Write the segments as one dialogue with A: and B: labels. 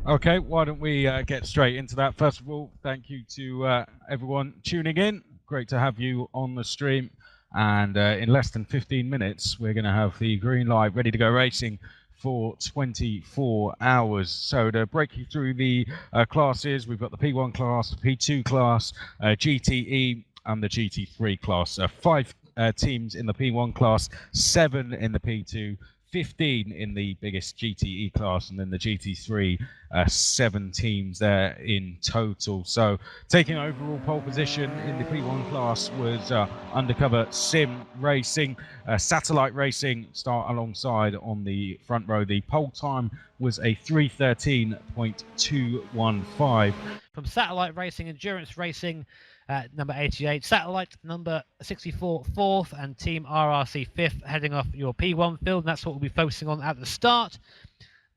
A: Okay, why don't we get straight into that? First of all, thank you to everyone tuning in. Great to have you on the stream. And in less than 15 minutes, we're going to have the green light ready to go racing for 24 hours. So to break you through the classes, we've got the P1 class, the P2 class, GTE, and the GT3 class. 5 teams in the P1 class, 7 in the P2, 15 in the biggest GTE class, and then the GT3, 7 teams there in total. So taking overall pole position in the P1 class was Undercover Sim Racing. Satellite Racing start alongside on the front row. The pole time was a 3:13.215.
B: From Satellite Racing, Endurance Racing, number 88, Satellite number 64 4th, and Team RRC 5th, heading off your P1 field, and that's what we'll be focusing on at the start.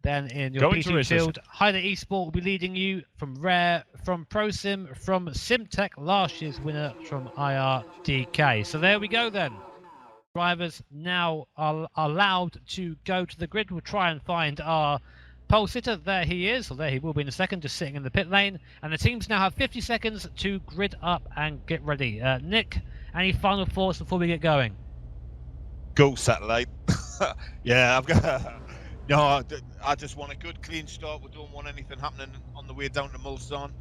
B: Then in your P2 field, Hyder Esport will be leading you from Rare, from ProSim, from Simtech, last year's winner from IRDK. So there we go then. Drivers now are allowed to go to the grid. We'll try and find our pole sitter. There he is, or there he will be in a second, just sitting in the pit lane. And the teams now have 50 seconds to grid up and get ready. Nick, any final thoughts before we get going?
C: Go Satellite. Yeah, I've got. No, I just want a good, clean start. We don't want anything happening on the way down to Mulsanne.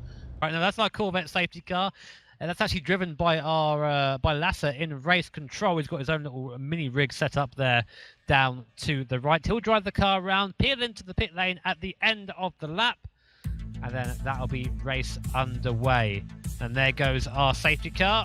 B: Right, now that's our Corvette safety car. And that's actually driven by our by Lasser in race control. He's got his own little mini rig set up there down to the right. He'll drive the car around, peel into the pit lane at the end of the lap, and then that'll be race underway. And there goes our safety car.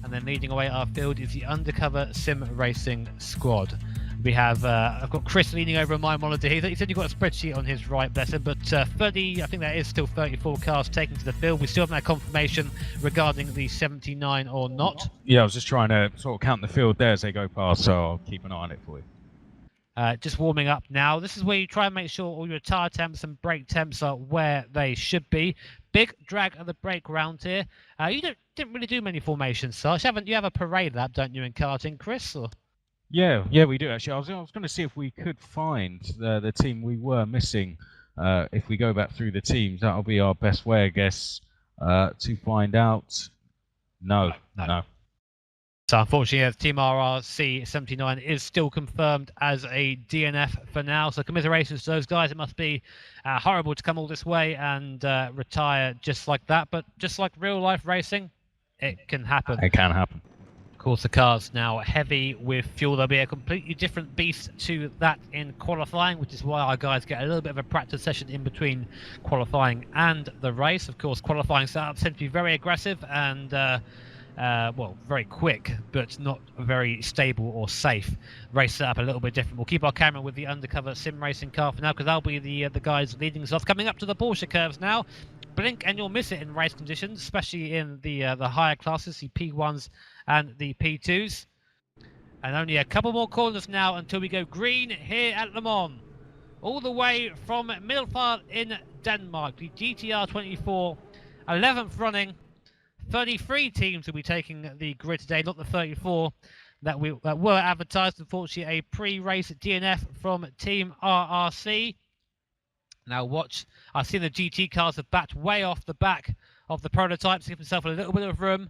B: And then leading away our field is the Undercover Sim Racing squad. We have, I've got Chris leaning over on my monitor here. He said you've got a spreadsheet on his right, bless him, but 30, I think that is still 34 cars taken to the field. We still haven't had confirmation regarding the 79 or not.
A: Yeah, I was just trying to sort of count the field there as they go past, so I'll keep an eye on it for you.
B: Just warming up now. This is where you try and make sure all your tyre temps and brake temps are where they should be. Big drag of the brake round here. You didn't really do many formations, Sash. You have a parade lap, don't you, in karting, Chris? Or?
A: Yeah, we do actually. I was going to see if we could find the team we were missing. If we go back through the teams, that'll be our best way, I guess, to find out. No.
B: So unfortunately, Team RRC 79 is still confirmed as a DNF for now. So commiserations to those guys. It must be horrible to come all this way and retire just like that. But just like real life racing, it can happen.
A: It can happen.
B: Of course, the car's now heavy with fuel. There'll be a completely different beast to that in qualifying, which is why our guys get a little bit of a practice session in between qualifying and the race. Of course, qualifying setups tend to be very aggressive and well, very quick, but not very stable or safe. Race setup a little bit different. We'll keep our camera with the Undercover Sim Racing car for now, because that'll be the guys leading us off. Coming up to the Porsche curves now. Blink and you'll miss it in race conditions, especially in the higher classes, the P1s and the P2s. And only a couple more corners now until we go green here at Le Mans. All the way from Middelfart in Denmark, the GTR24, 11th running. 33 teams will be taking the grid today, not the 34 that were advertised. Unfortunately, a pre-race DNF from Team RRC. Now watch, I've seen the GT cars have backed way off the back of the prototypes to give himself a little bit of room.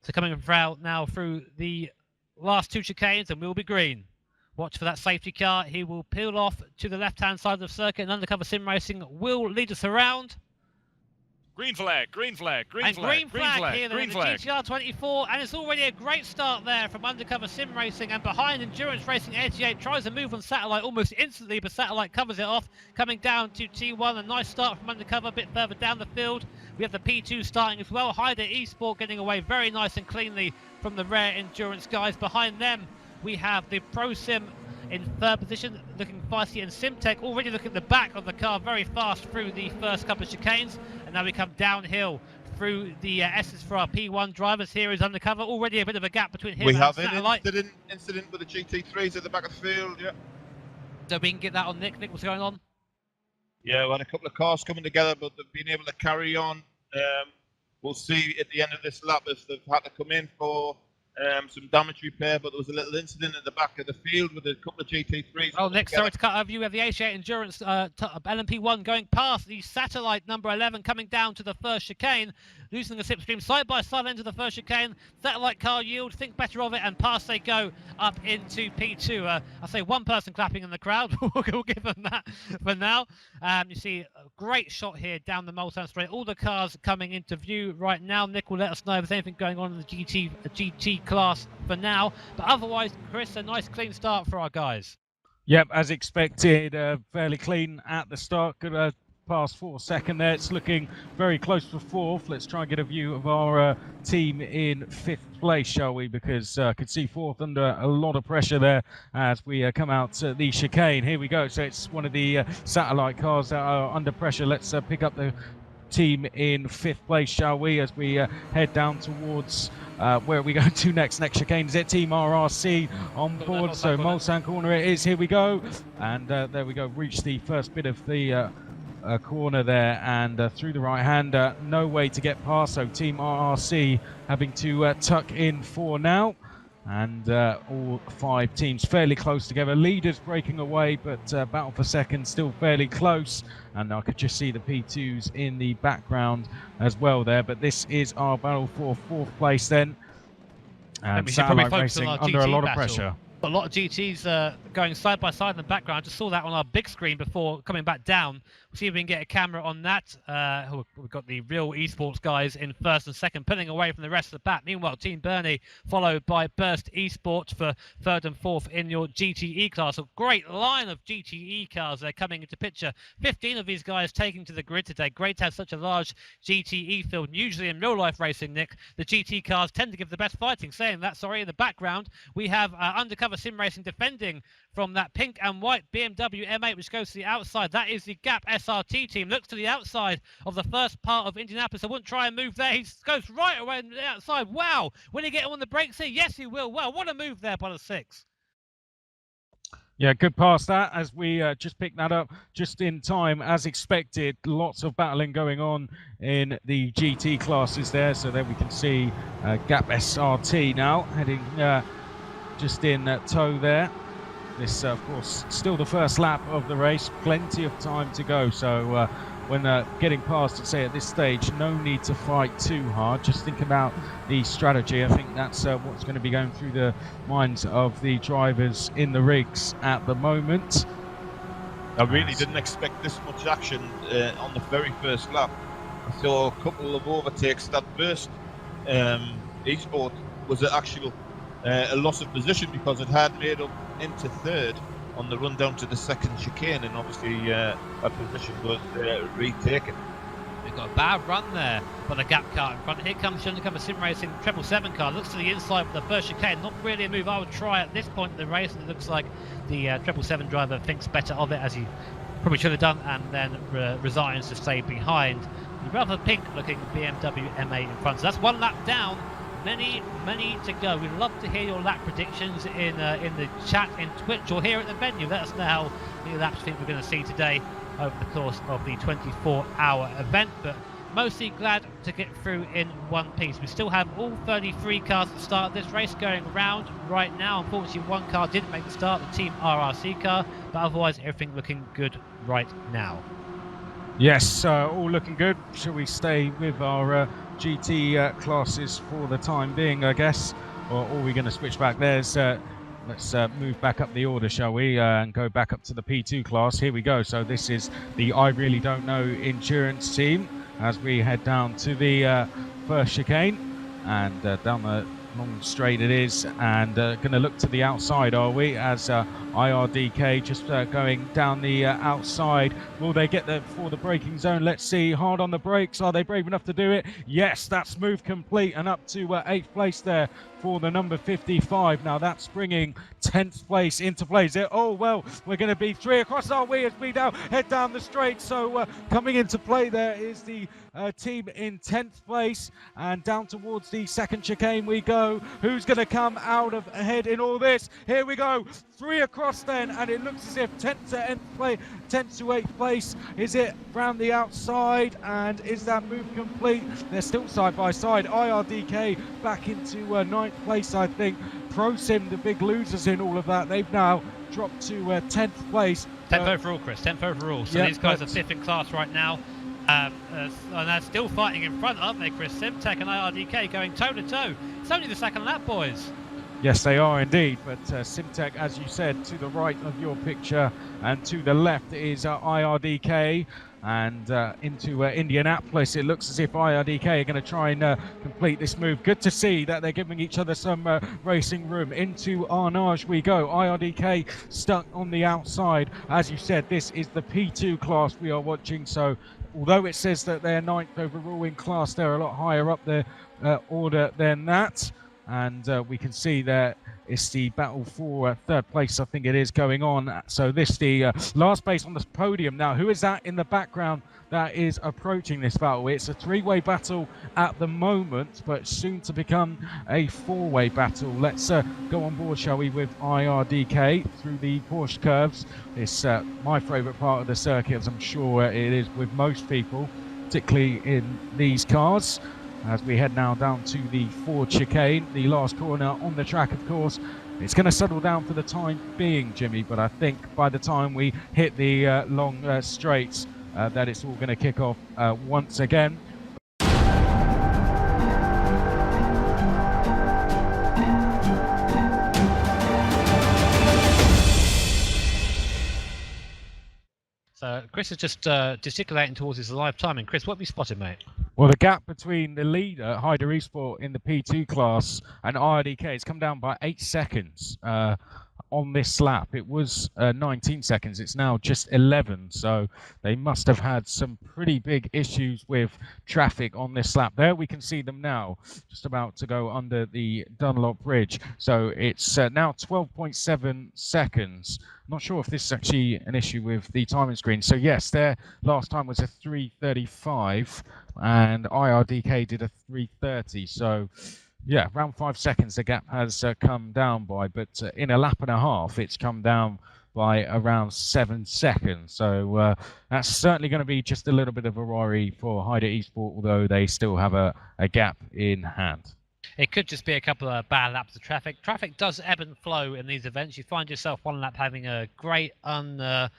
B: So coming out now through the last 2 chicanes, and we'll be green. Watch for that safety car. He will peel off to the left-hand side of the circuit, and Undercover Sim Racing will lead us around.
D: Green flag, green flag, green flag,
B: green flag here in the GTR24, and it's already a great start there from Undercover Sim Racing, and behind Endurance Racing 88 tries to move on Satellite almost instantly, but Satellite covers it off, coming down to T1. A nice start from Undercover, a bit further down the field. We have the P2 starting as well. Hyder Esport getting away very nice and cleanly from the Rare Endurance guys. Behind them, we have the ProSim in third position, looking feisty, and Simtech already looking at the back of the car very fast through the first couple of chicanes. And now we come downhill through the S's for our P1 drivers. Here is Undercover, already a bit of a gap between him and Satellite.
C: We have an incident with the GT3s at the back of the field, yeah.
B: So we can get that on Nick. Nick, what's going on?
C: Yeah, we had a couple of cars coming together, but they've been able to carry on. We'll see at the end of this lap if they've had to come in for some damage repair, but there was a little incident at the back of the field with a couple of GT3s.
B: Oh, Nick, sorry to cut over you. We have the Asia Endurance LMP1 going past the satellite number 11, coming down to the first chicane, losing the slipstream side by side into the first chicane. Satellite car yield, think better of it, and past they go up into P2. I say one person clapping in the crowd. We'll give them that for now. You see a great shot here down the Mulsanne straight. All the cars coming into view right now. Nick will let us know if there's anything going on in the GT class for now. But otherwise, Chris, a nice clean start for our guys.
A: Yep, as expected, fairly clean at the start. Good past 4 second there. It's looking very close for fourth. Let's try and get a view of our team in fifth place, shall we? Because I could see fourth under a lot of pressure there as we come out the chicane. Here we go. So it's one of the satellite cars that are under pressure. Let's pick up the team in fifth place, shall we, as we head down towards where are we going to next? Next chicane is it Team RRC on board. So Mulsanne corner it is. Here we go, and there we go. Reach the first bit of the corner there, and through the right hand, no way to get past. So Team RRC having to tuck in for now. And all 5 teams fairly close together. Leaders breaking away, but battle for second still fairly close. And I could just see the P2s in the background as well there. But this is our battle for fourth place then. And Satellite Racing under a lot of pressure.
B: A lot of GTs going side by side in the background. I just saw that on our big screen before coming back down. We'll see if we can get a camera on that. We've got the real esports guys in first and second, pulling away from the rest of the pack. Meanwhile, Team Bernie followed by Burst Esports for third and fourth in your GTE class. A great line of GTE cars there coming into picture. 15 of these guys taking to the grid today. Great to have such a large GTE field. Usually in real life racing, Nick, the GT cars tend to give the best fighting. Saying that, sorry, in the background, we have undercover sim racing defending from that pink and white BMW M8, which goes to the outside. That is the Gap SRT team. Looks to the outside of the first part of Indianapolis. I wouldn't try and move there. He goes right away on the outside. Wow. Will he get him on the brakes here? Yes, he will. Wow, what a move there by the 6.
A: Yeah, good pass that as we just picked that up just in time as expected. Lots of battling going on in the GT classes there. So there we can see Gap SRT now heading just in tow there. This, of course, still the first lap of the race. Plenty of time to go. So when getting past it, say at this stage, no need to fight too hard. Just think about the strategy. I think that's what's going to be going through the minds of the drivers in the rigs at the moment.
C: I really didn't expect this much action on the very first lap. I saw a couple of overtakes. That Burst Esport was an actual a loss of position because it had made up into third on the run down to the second chicane, and obviously a position was retaken.
B: We've got a bad run there for the Gap car in front. Here comes the undercover sim racing 777 car. Looks to the inside for the first chicane. Not really a move I would try at this point in the race. It looks like the 777 driver thinks better of it, as he probably should have done, and then resigns to stay behind the rather pink looking BMW M8 in front. So that's one lap down. Many to go. We'd love to hear your lap predictions in the chat in Twitch or here at the venue. Let us know how many laps you think we're going to see today over the course of the 24-hour event. But mostly glad to get through in one piece. We still have all 33 cars at the start of this race going around right now. Unfortunately, one car didn't make the start, the Team RRC car, but otherwise everything looking good right now.
A: Yes, all looking good. Shall we stay with our GT classes for the time being, I guess? Or are we going to switch back? Let's move back up the order, shall we? And go back up to the P2 class. Here we go. So this is the I Really Don't Know endurance team as we head down to the first chicane. And down the long straight it is. And going to look to the outside, are we? As IRDK just going down the outside. Will they get there before the braking zone? Let's see. Hard on the brakes. Are they brave enough to do it? Yes, that's move complete and up to 8th place there for the number 55. Now that's bringing 10th place into play. Is it? Oh, well, we're going to be 3 across, are we, as we now head down the straight. So coming into play there is the team in 10th place, and down towards the second chicane we go. Who's going to come out of ahead in all this? Here we go. 3 across then, and it looks as if 10th to 8th place. Is it round the outside, and is that move complete? They're still side by side. IRDK back into 9th 9th place, I think. ProSim, the big losers in all of that, they've now dropped to 10th place.
B: 10th overall, Chris, 10th overall. So
A: yeah,
B: these guys are 5th in class right now. And they're still fighting in front, aren't they, Chris? Simtech and IRDK going toe-to-toe. It's only the second lap, boys.
A: Yes, they are indeed, but Simtech, as you said, to the right of your picture, and to the left is IRDK, and into Indianapolis. It looks as if IRDK are going to try and complete this move. Good to see that they're giving each other some racing room. Into Arnage we go. IRDK stuck on the outside. As you said, this is the P2 class we are watching, so although it says that they're 9th overall in class, they're a lot higher up the order than that. And we can see that it's the battle for 3rd place, I think it is, going on. So this the last place on the podium. Now, who is that in the background that is approaching this battle? It's a 3-way battle at the moment, but soon to become a 4-way battle. Let's go on board, shall we, with IRDK through the Porsche curves. It's my favourite part of the circuit, as I'm sure it is with most people, particularly in these cars. As we head now down to the Ford chicane, the last corner on the track, of course. It's going to settle down for the time being, Jimmy, but I think by the time we hit the long straights, that it's all going to kick off once again.
B: So Chris is just gesticulating towards his live timing. Chris, what have you spotted, mate?
A: Well, the gap between the leader, Hyder Esport, in the P2 class and IRDK has come down by 8 seconds on this lap. It was 19 seconds. It's now just 11. So they must have had some pretty big issues with traffic on this lap. There we can see them now, just about to go under the Dunlop Bridge. So it's now 12.7 seconds. Not sure if this is actually an issue with the timing screen. So yes, their last time was a 3:35 and IRDK did a 3:30. So yeah, around 5 seconds the gap has come down by, but in a lap and a half it's come down by around 7 seconds. So that's certainly going to be just a little bit of a worry for Hyder Esport, although they still have a gap in hand.
B: It could just be a couple of bad laps of traffic. Traffic does ebb and flow in these events. You find yourself one lap having a great unavoidable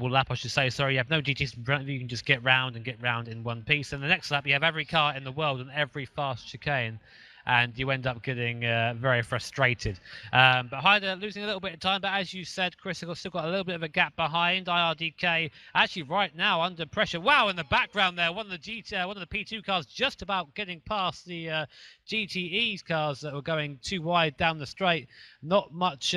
B: lap, I should say. Sorry, you have no DTs in front of you. You can just get round in one piece. And the next lap, you have every car in the world and every fast chicane. And you end up getting very frustrated. But Hyder losing a little bit of time. But as you said, Chris, has still got a little bit of a gap behind. IRDK actually right now under pressure. Wow, in the background there, one of the P2 cars just about getting past the GTE's cars that were going too wide down the straight. Not much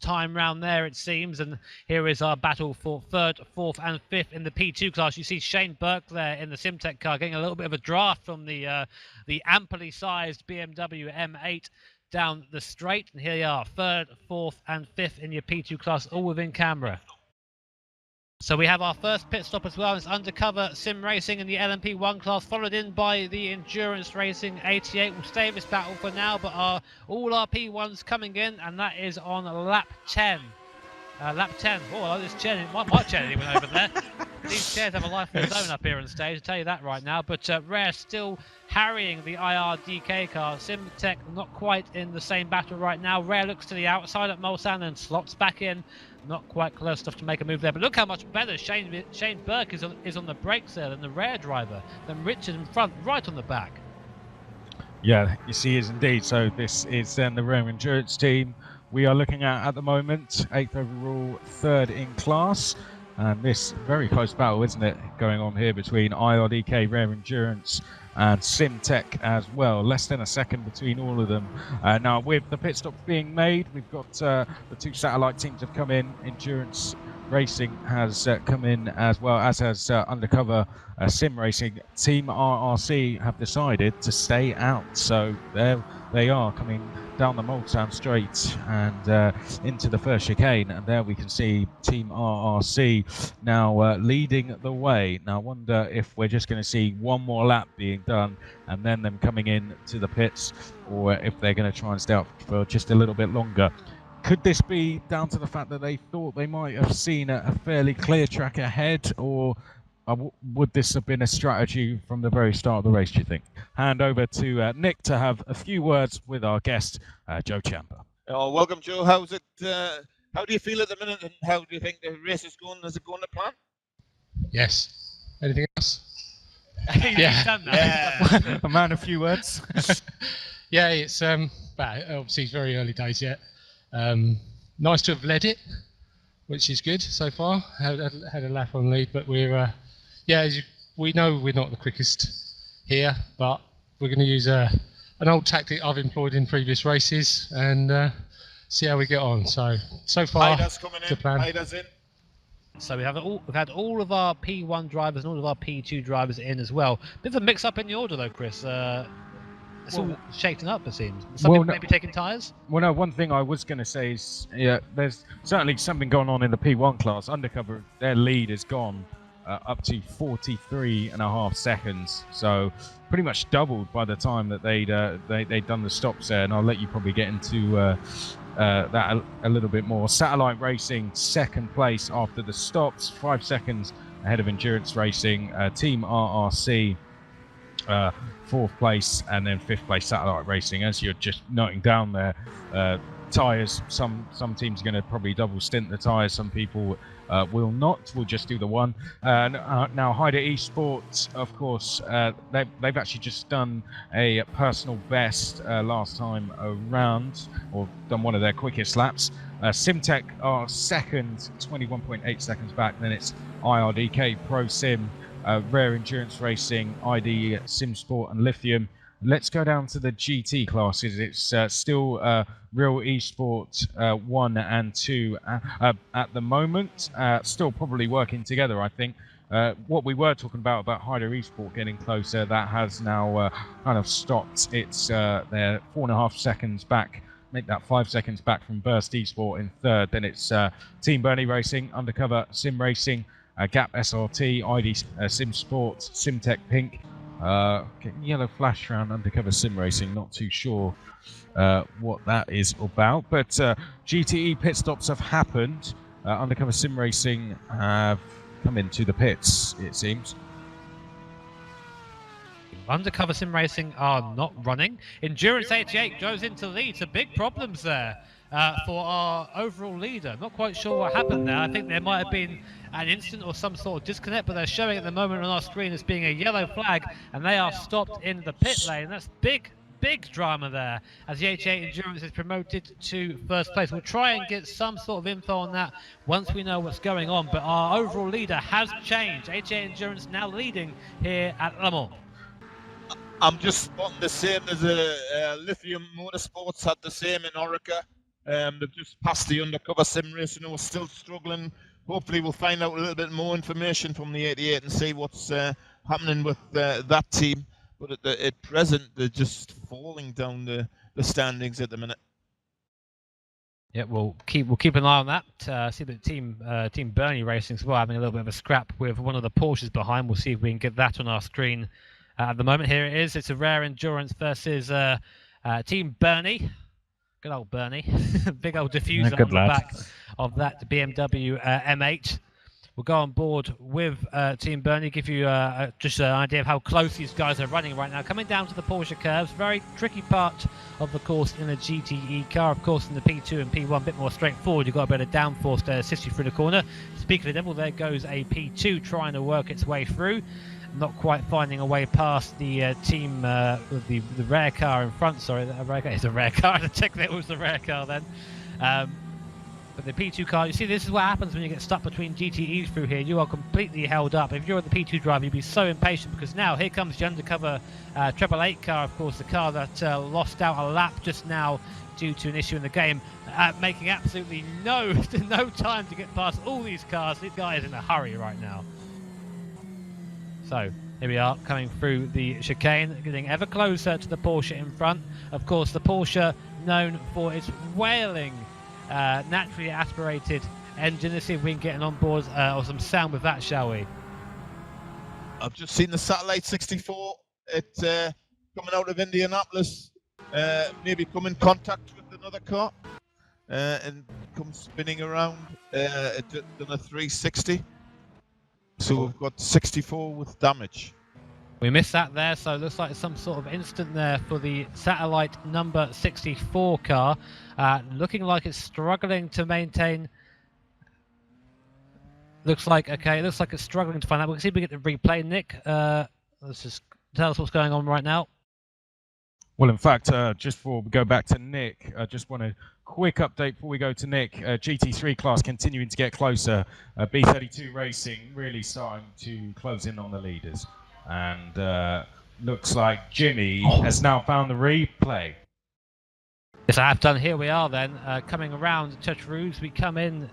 B: time round there, it seems. And here is our battle for 3rd, 4th, and 5th in the P2 class. You see Shane Burke there in the Simtech car getting a little bit of a draft from the amply sized BMW M8 down the straight. And here you are, 3rd, 4th, and 5th in your P2 class, all within camera. So we have our first pit stop as well. It's undercover sim racing in the LMP1 class, followed in by the endurance racing 88. We'll stay in this battle for now, but all our P1s coming in, and that is on lap 10. Lap 10. Oh, this chair, my chair nearly went over there. These chairs have a life of their own up here on stage, I'll tell you that right now. But Rare still harrying the IRDK car. Simtech not quite in the same battle right now. Rare looks to the outside at Mulsanne and slots back in. Not quite close enough to make a move there. But look how much better Shane Burke is on the brakes there than the Rare driver. Than Richard in front, right on the back.
A: Yeah, you see, is indeed. So this is then the Rare Endurance team we are looking at the moment. 8th overall, 3rd in class. And this very close battle, isn't it, going on here between IRDK, Rare Endurance, and Simtech as well. Less than a second between all of them. Now, with the pit stops being made, we've got the 2 satellite teams have come in. Endurance Racing has come in, as well as has Undercover Sim Racing. Team RRC have decided to stay out. So there they are, coming down the Mulsanne straight and into the first chicane, and there we can see Team RRC now leading the way. Now I wonder if we're just going to see one more lap being done and then them coming in to the pits, or if they're going to try and stay up for just a little bit longer. Could this be down to the fact that they thought they might have seen a fairly clear track ahead, or would this have been a strategy from the very start of the race, do you think? Hand over to Nick to have a few words with our guest, Joe Champa.
C: Oh, welcome, Joe. How's it? How do you feel at the minute, and how do you think the race is going? Is it going to plan?
E: Yes. Anything else?
B: You've done that.
A: Yeah. A man, a few words.
E: Yeah, it's obviously it's very early days yet. Nice to have led it, which is good so far. Had a lap on lead, but we're we know we're not the quickest here, but we're going to use an old tactic I've employed in previous races and see how we get on. So far, to plan.
C: Ida's in.
B: So we've had all of our P1 drivers and all of our P2 drivers in as well. Bit of a mix-up in the order though, Chris. It's all shaken up, it seems. Some people maybe taking tyres?
A: Well, no, one thing I was going to say is, there's certainly something going on in the P1 class. Undercover, their lead is gone up to 43.5 seconds. So pretty much doubled by the time that they'd done the stops there. And I'll let you probably get into that a little bit more. Satellite Racing, second place after the stops, 5 seconds ahead of Endurance Racing. Team RRC, fourth place, and then fifth place Satellite Racing. As you're just noting down there, tyres, some teams are going to probably double stint the tyres, some people will not, we'll just do the one. Now Hyder Esports, of course, they've actually just done a personal best last time around, or done one of their quickest laps. Simtech are second, 21.8 seconds back. Then it's IRDK, Pro Sim, Rare Endurance Racing, ID Sim Sport, and Lithium. Let's go down to the GT classes. It's still Real Esports 1 and 2 at the moment. Still probably working together, I think. What we were talking about Hyder Esport getting closer, that has now kind of stopped. It's they're 4.5 seconds back. Make that 5 seconds back from Burst Esport in third. Then it's Team Bernie Racing, Undercover Sim Racing, Gap SRT, ID Sim Sports, Simtech Pink. Getting yellow flash around Undercover Sim Racing, not too sure what that is about, but GTE pit stops have happened. Undercover Sim Racing have come into the pits, it seems.
B: Undercover Sim Racing are not running. Endurance 88 goes into lead, so big problems there for our overall leader. Not quite sure what happened there. I think there might have been an incident or some sort of disconnect, but they're showing at the moment on our screen as being a yellow flag, and they are stopped in the pit lane. That's big drama there as the 88 Endurance is promoted to first place. We'll try and get some sort of info on that once we know what's going on, but our overall leader has changed. 88 Endurance now leading here at Le Mans.
C: I'm just spotting the same as Lithium Motorsports had the same in Orica. They've just passed the Undercover Sim Racing, who are still struggling. Hopefully we'll find out a little bit more information from the 88 and see what's happening with that team. But at present, they're just falling down the standings at the minute.
B: Yeah, we'll keep an eye on that. See that Team Bernie Racing as well, having a little bit of a scrap with one of the Porsches behind. We'll see if we can get that on our screen. At the moment, here it is. It's a Rare Endurance versus Team Bernie. Good old Bernie. Big old diffuser on the back of that BMW M8. We'll go on board with Team Bernie, give you just an idea of how close these guys are running right now. Coming down to the Porsche curves, very tricky part of the course in a GTE car. Of course, in the P2 and P1, a bit more straightforward. You've got a bit of downforce to assist you through the corner. Speaking of the devil, there goes a P2 trying to work its way through. Not quite finding a way past the team with the rare car in front. Sorry, it's a rare car. I checked that it was the rare car then. But the P2 car, you see, this is what happens when you get stuck between GTEs through here. You are completely held up. If you're the P2 driver, you'd be so impatient because now here comes the Undercover 888 car, of course, the car that lost out a lap just now due to an issue in the game, making absolutely no time to get past all these cars. This guy is in a hurry right now. So here we are coming through the chicane, getting ever closer to the Porsche in front. Of course, the Porsche known for its wailing, naturally aspirated engine. Let's see if we can get an onboard or some sound with that, shall we?
C: I've just seen the Satellite 64 coming out of Indianapolis, maybe come in contact with another car and come spinning around. It done a 360. So we've got 64 with damage.
B: We missed that there, so it looks like some sort of incident there for the satellite number 64 car. Looking like it's struggling to maintain. Looks like, okay, it looks like it's struggling to find out. We can see if we get the replay, Nick. Let's just tell us what's going on right now.
A: Well, in fact, just before we go back to Nick, I just want a quick update before we go to Nick. GT3 class continuing to get closer. B32 Racing really starting to close in on the leaders. And looks like Jimmy has now found the replay.
B: Yes, I have done. Here we are then, coming around Chartreuse. We come in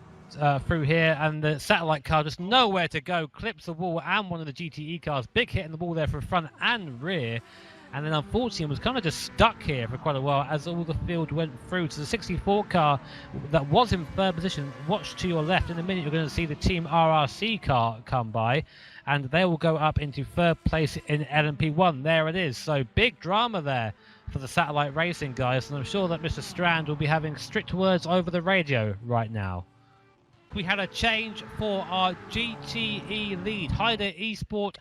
B: through here, and the satellite car just nowhere to go, clips the wall and one of the GTE cars. Big hit in the wall there from front and rear. And then unfortunately was kind of just stuck here for quite a while as all the field went through. So the 64 car that was in third position, watch to your left. In a minute you're going to see the Team RRC car come by, and they will go up into third place in LMP1. There it is. So big drama there for the satellite racing guys, and I'm sure that Mr. Strand will be having strict words over the radio right now. We had a change for our GTE lead, Hyder Esport,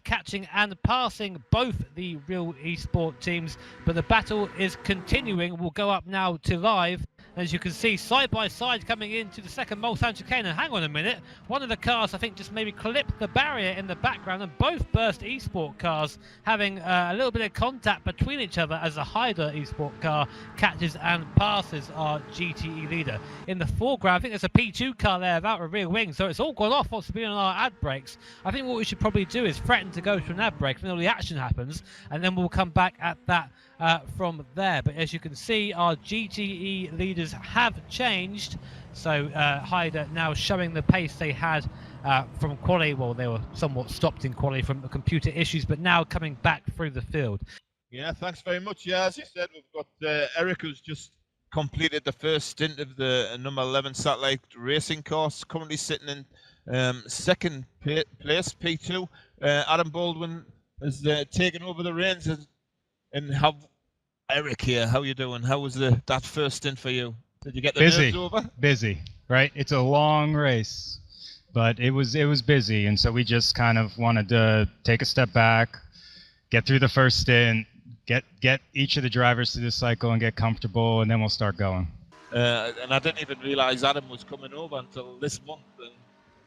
B: catching and passing both the real Esport teams, but the battle is continuing. We'll go up now to live. As you can see, side by side coming into the second Mulsanne chicane. And hang on a minute, one of the cars I think just maybe clipped the barrier in the background, and both Burst Esport cars having a little bit of contact between each other as the Hyder Esport car catches and passes our GTE leader. In the foreground, I think there's a P2 car there without a rear wing, so it's all gone off what's been on our ad brakes. I think what we should probably do is threaten to go to an ad brake until the action happens, and then we'll come back at that from there. But as you can see, our GTE leaders have changed. So Hyder now showing the pace they had from quali. Well, they were somewhat stopped in quali from the computer issues, but now coming back through the field.
C: Yeah, thanks very much. Yeah, as you said, we've got Eric, who's just completed the first stint of the number 11 satellite racing course, currently sitting in second place, P2. Adam Baldwin has taken over the reins, and have Eric here. How you doing? How was that first stint for you? Did you get the nerves over?
F: Busy, right? It's a long race, but it was busy, and so we just kind of wanted to take a step back, get through the first stint, get each of the drivers through the cycle and get comfortable, and then we'll start going.
C: And I didn't even realize Adam was coming over until this month,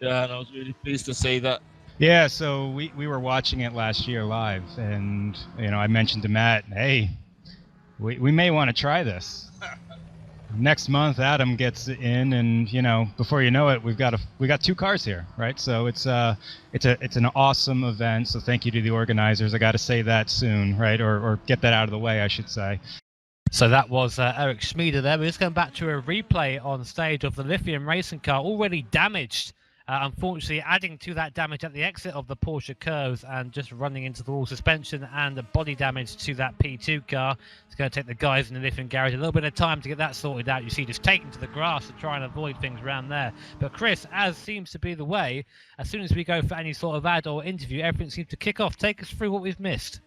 C: and I was really pleased to see that.
F: Yeah, so we were watching it last year live, and I mentioned to Matt, hey, we may want to try this. Next month, Adam gets in, and before you know it, we got two cars here, right? So it's an awesome event. So thank you to the organizers. I got to say that soon, right? Or get that out of the way, I should say.
B: So that was Eric Schmieder there. We're just going back to a replay on stage of the Lithium racing car already damaged. Unfortunately, adding to that damage at the exit of the Porsche curves and just running into the wall suspension and the body damage to that P2 car. It's going to take the guys in the Lithium garage a little bit of time to get that sorted out. You see, just taking to the grass to try and avoid things around there. But Chris, as seems to be the way, as soon as we go for any sort of ad or interview, everything seems to kick off. Take us through what we've missed.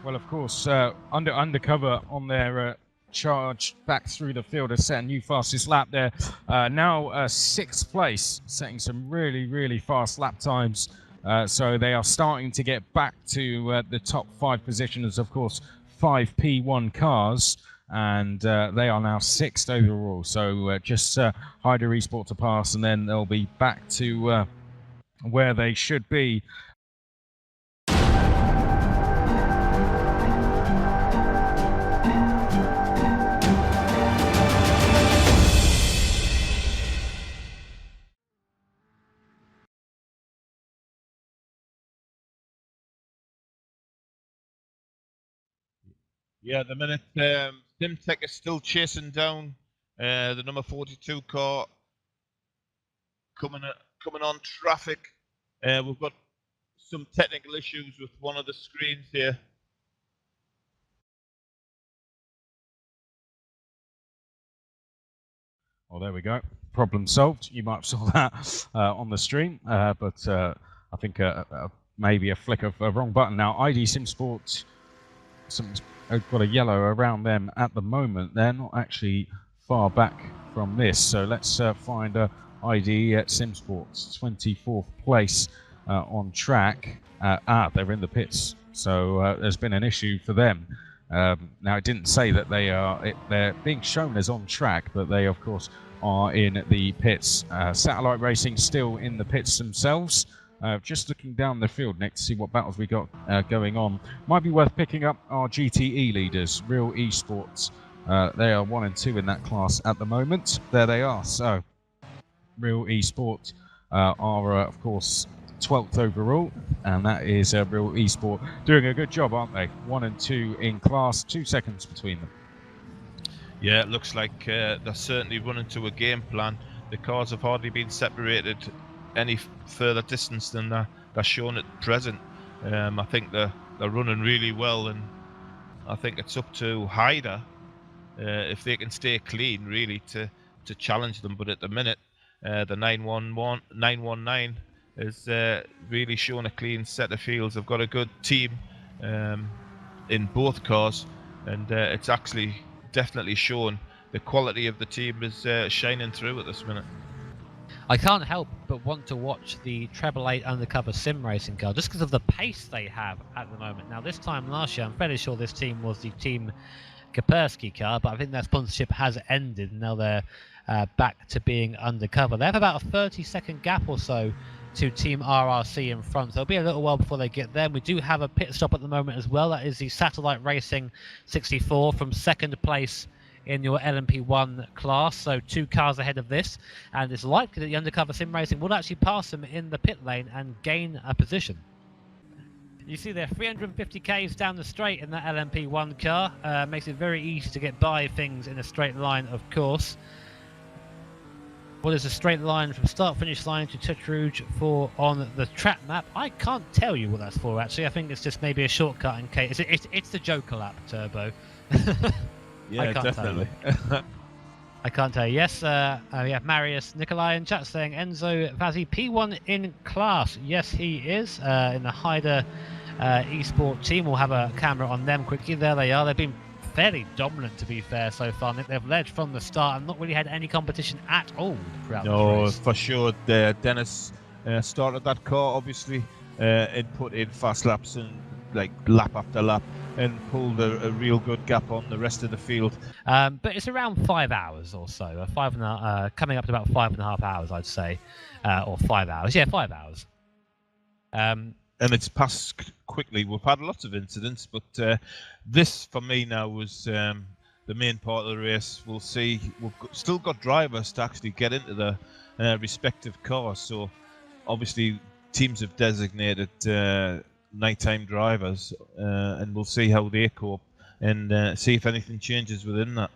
A: Well, of course, undercover on their charge back through the field has set a new fastest lap there. Now sixth place, setting some really fast lap times. So they are starting to get back to the top 5 positions. Of course, 5 P1 cars, and they are now 6th overall. So just Hyder Esport to pass, and then they'll be back to where they should be.
C: Yeah, the minute Simtech is still chasing down the number 42 car, coming on traffic. We've got some technical issues with one of the screens here.
A: Well, there we go. Problem solved. You might have saw that on the stream, but I think maybe a flick of a wrong button. Now, ID Sim Sports, I've got a yellow around them at the moment. They're not actually far back from this, so let's find ID at SimSports, 24th place on track. They're in the pits, so there's been an issue for them. Now, it didn't say that they're being shown as on track, but they, of course, are in the pits. Satellite Racing still in the pits themselves. Just looking down the field next to see what battles we got going on. Might be worth picking up our GTE leaders, Real Esports. They are 1 and 2 in that class at the moment. There they are. So, Real Esports are, of course, 12th overall, and that is Real Esport doing a good job, aren't they? 1 and 2 in class, 2 seconds between them.
C: Yeah, it looks like they're certainly running to a game plan. The cars have hardly been separated any further distance than they're shown at present. I think they're running really well, and I think it's up to Hyder if they can stay clean, really, to challenge them. But at the minute, the 919 has really shown a clean set of fields. They've got a good team in both cars, and it's actually definitely shown the quality of the team is shining through at this minute.
B: I can't help but want to watch the Treble 8 undercover sim racing car just because of the pace they have at the moment. Now, this time last year, I'm fairly sure this team was the Team Kaspersky car, but I think their sponsorship has ended, and now they're back to being undercover. They have about a 30-second gap or so to Team RRC in front. So it'll be a little while before they get there. We do have a pit stop at the moment as well. That is the Satellite Racing 64 from 2nd place in your LMP1 class, so 2 cars ahead of this, and it's likely that the undercover sim racing will actually pass them in the pit lane and gain a position. You see there 350 k's down the straight in that LMP1 car. Makes it very easy to get by things in a straight line, of course. What is a straight line from start finish line to Touch Rouge for on the track map? I can't tell you what that's for, actually. I think it's just maybe a shortcut in case it's the Joker lap, Turbo.
C: Yeah, definitely.
B: I can't tell you. Yes, we have Marius Nikolai in chat saying Enzo Vazzi P1 in class. Yes, he is in the Hyder eSport team. We'll have a camera on them quickly. There they are. They've been fairly dominant, to be fair, so far. I think they've led from the start and not really had any competition at all throughout the race.
C: No, for sure. Dennis started that car, obviously, and put in fast laps and like lap after lap, and pulled a real good gap on the rest of the field.
B: But it's around 5 hours or so, coming up to about 5.5 hours, I'd say, or 5 hours. Yeah, 5 hours.
C: And it's passed quickly. We've had lots of incidents, but this for me now was the main part of the race. We'll see. We've still got drivers to actually get into the respective cars. So obviously teams have designated nighttime drivers, and we'll see how they cope and see if anything changes within that.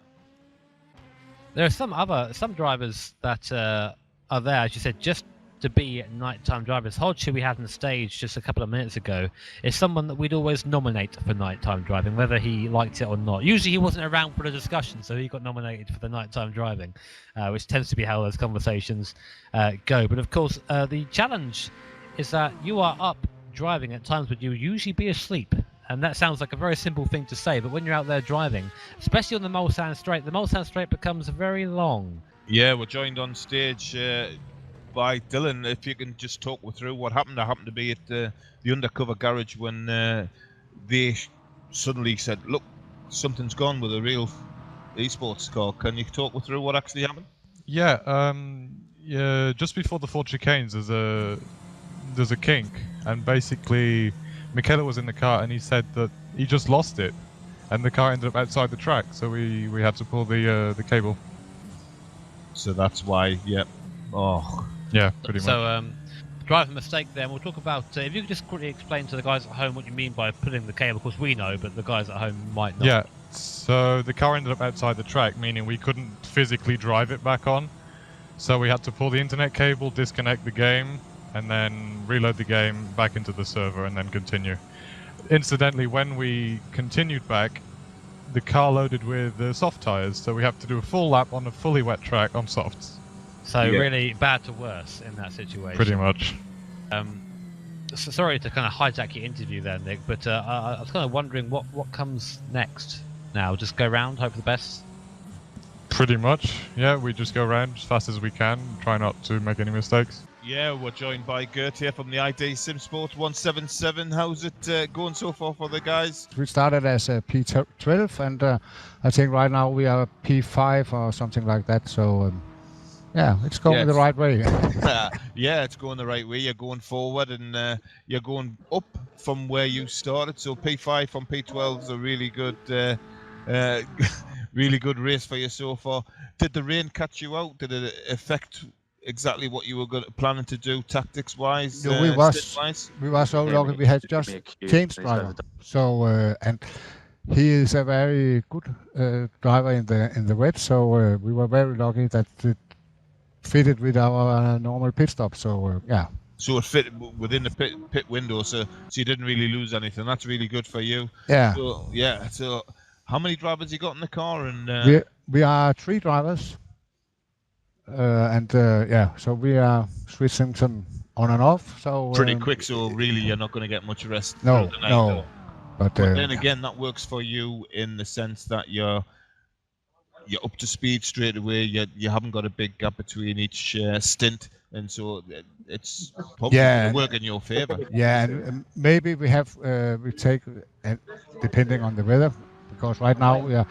B: There are some drivers that are there, as you said, just to be nighttime drivers. Hodge, who we had on the stage just a couple of minutes ago, is someone that we'd always nominate for nighttime driving, whether he liked it or not. Usually he wasn't around for the discussion, so he got nominated for the nighttime driving, which tends to be how those conversations go. But of course, the challenge is that you are up driving at times when you would usually be asleep. And that sounds like a very simple thing to say, but when you're out there driving, especially on the Mulsanne Straight, the Mulsanne Straight becomes very long.
C: Yeah, we're joined on stage by Dylan. If you can just talk through what happened. I happened to be at the undercover garage when they suddenly said, look, something's gone with a real esports car. Can you talk through what actually happened?
G: Yeah, just before the 4 chicanes, there's a kink, and basically Michele was in the car and he said that he just lost it, and the car ended up outside the track, so we had to pull the cable.
C: So that's why, yeah. Oh.
G: Yeah, pretty much.
B: So, driver mistake there. And we'll talk about, if you could just quickly explain to the guys at home what you mean by pulling the cable. Of course, we know, but the guys at home might not.
G: Yeah, so the car ended up outside the track, meaning we couldn't physically drive it back on. So we had to pull the internet cable, disconnect the game, and then reload the game back into the server and then continue. Incidentally, when we continued back, the car loaded with soft tires, so we have to do a full lap on a fully wet track on softs.
B: So really bad to worse in that situation.
G: Pretty much.
B: So sorry to kind of hijack your interview there, Nick, but I was kind of wondering what comes next now. Just go round, hope for the best?
G: Pretty much, yeah. We just go around as fast as we can, try not to make any mistakes.
C: Yeah, we're joined by Gert here from the ID SimSport 177. How's it going so far for the guys?
H: We started as a P12, and I think right now we are P5 or something like that. So, yeah, it's going the right way.
C: Yeah, it's going the right way. You're going forward, and you're going up from where you started. So P5 from P12 is a really good, really good race for you so far. Did the rain catch you out? Did it affect exactly what you were planning to do tactics-wise?
H: No, we were so lucky. We had just changed driver. So and he is a very good driver in the wet. So we were very lucky that it fitted with our normal pit stop. So yeah.
C: So it fit within the pit window. So you didn't really lose anything. That's really good for you.
H: Yeah.
C: So, yeah. So how many drivers you got in the car? And
H: we are 3 drivers. Yeah, so we are switching them on and off. So
C: pretty quick. So really, you're not going to get much rest.
H: No,
C: the night,
H: no.
C: But then again, that works for you in the sense that you're up to speed straight away. You haven't got a big gap between each stint, and so it's probably going to work in your favor.
H: Yeah, and maybe we take depending on the weather, because right now we are.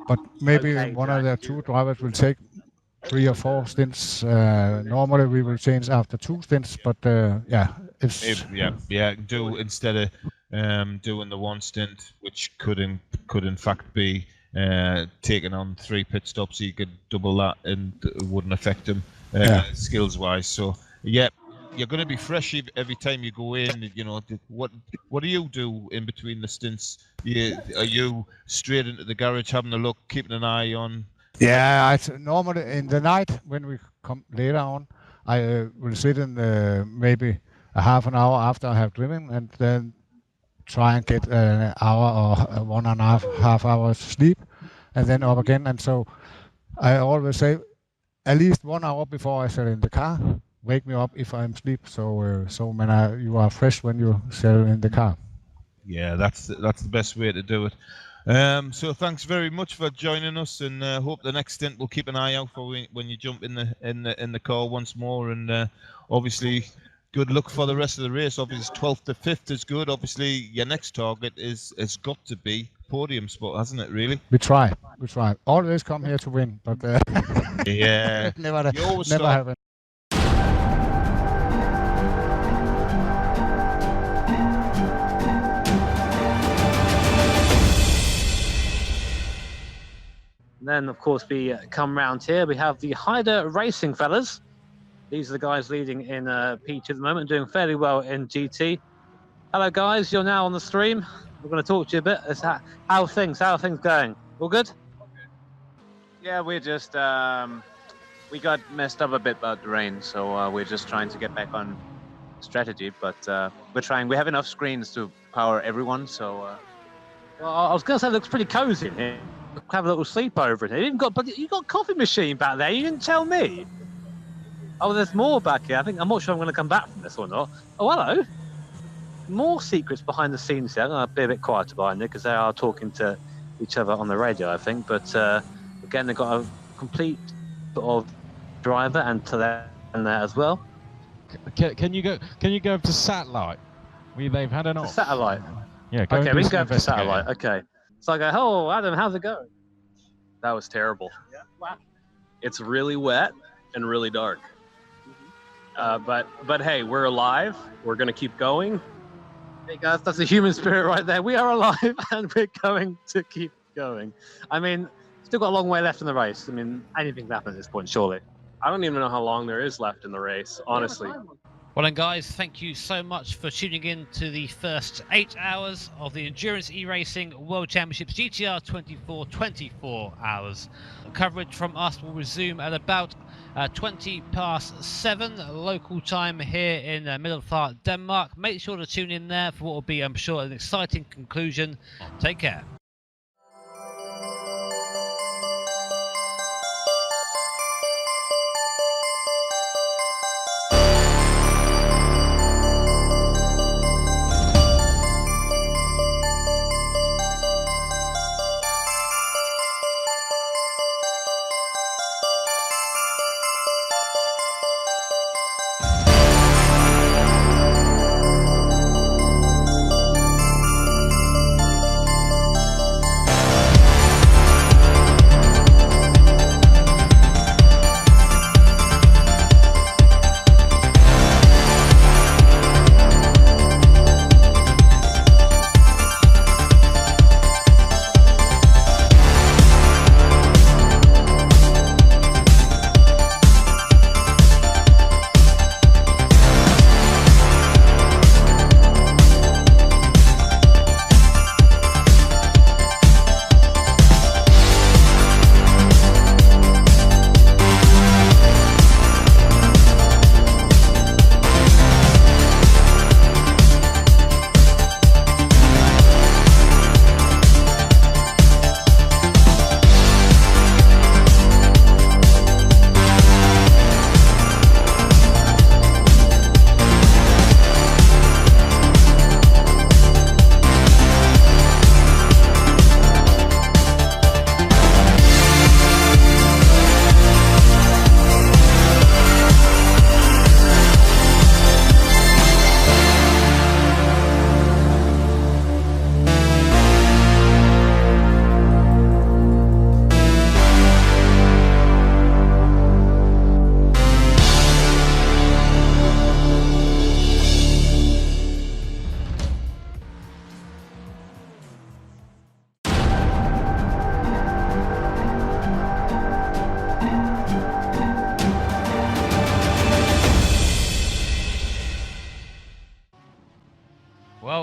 H: But maybe one of the 2 drivers will take 3 or 4 stints. Normally we will change after 2 stints, but yeah, it's
C: do instead of doing the 1 stint, which could in fact be taking on 3 pit stops, so you could double that and it wouldn't affect them skills wise. So yeah, you're going to be fresh every time you go in. You know, what do you do in between the stints? Are you straight into the garage having a look, keeping an eye on?
H: Yeah, normally in the night when we come later on, I will sit in maybe a half an hour after I have driven, and then try and get an hour or 1.5 hours sleep, and then up again. And so I always say at least 1 hour before I sit in the car, wake me up if I'm asleep. So when you are fresh when you settle in the car.
C: Yeah, that's the best way to do it. So thanks very much for joining us, and hope the next stint we'll keep an eye out for when you jump in the car once more. And obviously, good luck for the rest of the race. Obviously, 12th to 5th is good. Obviously, your next target has got to be podium spot, hasn't it? Really?
H: We try. Always come here to win, but
C: yeah,
H: never happen.
B: Then, of course, we come round here. We have the eRacing fellas. These are the guys leading in P2 at the moment, doing fairly well in GT. Hello, guys. You're now on the stream. We're going to talk to you a bit. How are things going? All good?
I: Yeah, we're just we got messed up a bit about the rain, so we're just trying to get back on strategy. But we're trying. We have enough screens to power everyone, so.
B: Well, I was going to say it looks pretty cozy in here. Have a little sleepover in here. But you got a coffee machine back there. You didn't tell me. Oh, there's more back here. I'm not sure I'm going to come back from this or not. Oh, hello. More secrets behind the scenes here. I'm going to be a bit quieter behind it because they are talking to each other on the radio, I think. But again, they've got a complete sort of driver and to there and there as well.
F: Can you go up to satellite? They've had an off.
B: Satellite.
F: Yeah.
B: Okay, we can go up to satellite. Okay. So I go, oh, Adam, how's it going?
J: That was terrible.
B: Yeah. Wow.
J: It's really wet and really dark. But hey, we're alive. We're gonna keep going.
B: Hey guys, that's the human spirit right there. We are alive and we're going to keep going. I mean, still got a long way left in the race. I mean, anything can happen at this point, surely.
J: I don't even know how long there is left in the race, honestly.
B: Well then guys, thank you so much for tuning in to the first 8 hours of the Endurance eRacing World Championships GTR 24 hours. Coverage from us will resume at about 7:20 local time here in Middelfart, Denmark. Make sure to tune in there for what will be, I'm sure, an exciting conclusion. Take care.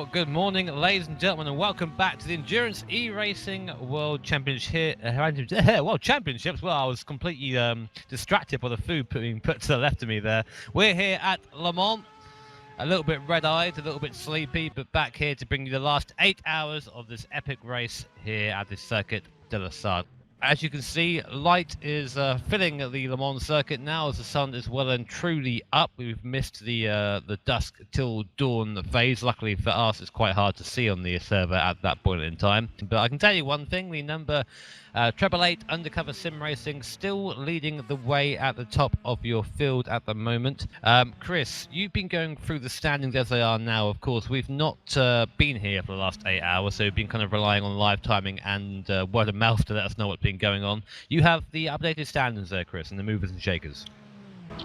B: Well, good morning, ladies and gentlemen, and welcome back to the Endurance eRacing World Championship. World Championships. Well, I was completely distracted by the food being put to the left of me there. We're here at Le Mans, a little bit red-eyed, a little bit sleepy, but back here to bring you the last 8 hours of this epic race here at the Circuit de la Sarthe. As you can see, light is filling the Le Mans circuit now as the sun is well and truly up. We've missed the dusk till dawn phase. Luckily for us, it's quite hard to see on the server at that point in time. But I can tell you one thing, the number 888 Undercover Sim Racing still leading the way at the top of your field at the moment. Chris, you've been going through the standings as they are now. Of course, we've not been here for the last 8 hours, so we've been kind of relying on live timing and word of mouth to let us know what's been going on. You have the updated standings there, Chris, and the movers and shakers.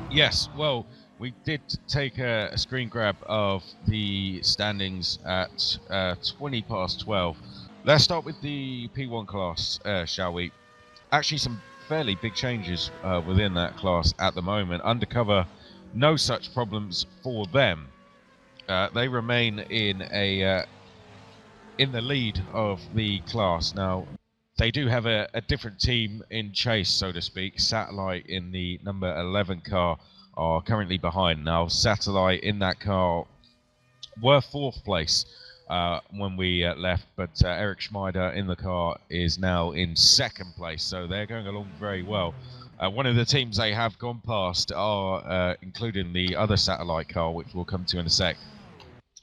A: Yes, well, we did take a screen grab of the standings at 20 past 12. Let's start with the P1 class, shall we? Actually, some fairly big changes within that class at the moment. Undercover, no such problems for them. They remain in the lead of the class. Now, they do have a different team in chase, so to speak. Satellite in the number 11 car are currently behind. Now, Satellite in that car were 4th place when we left, but Eric Schmeider in the car is now in 2nd place, so they're going along very well. One of the teams they have gone past are, including the other Satellite car, which we'll come to in a sec,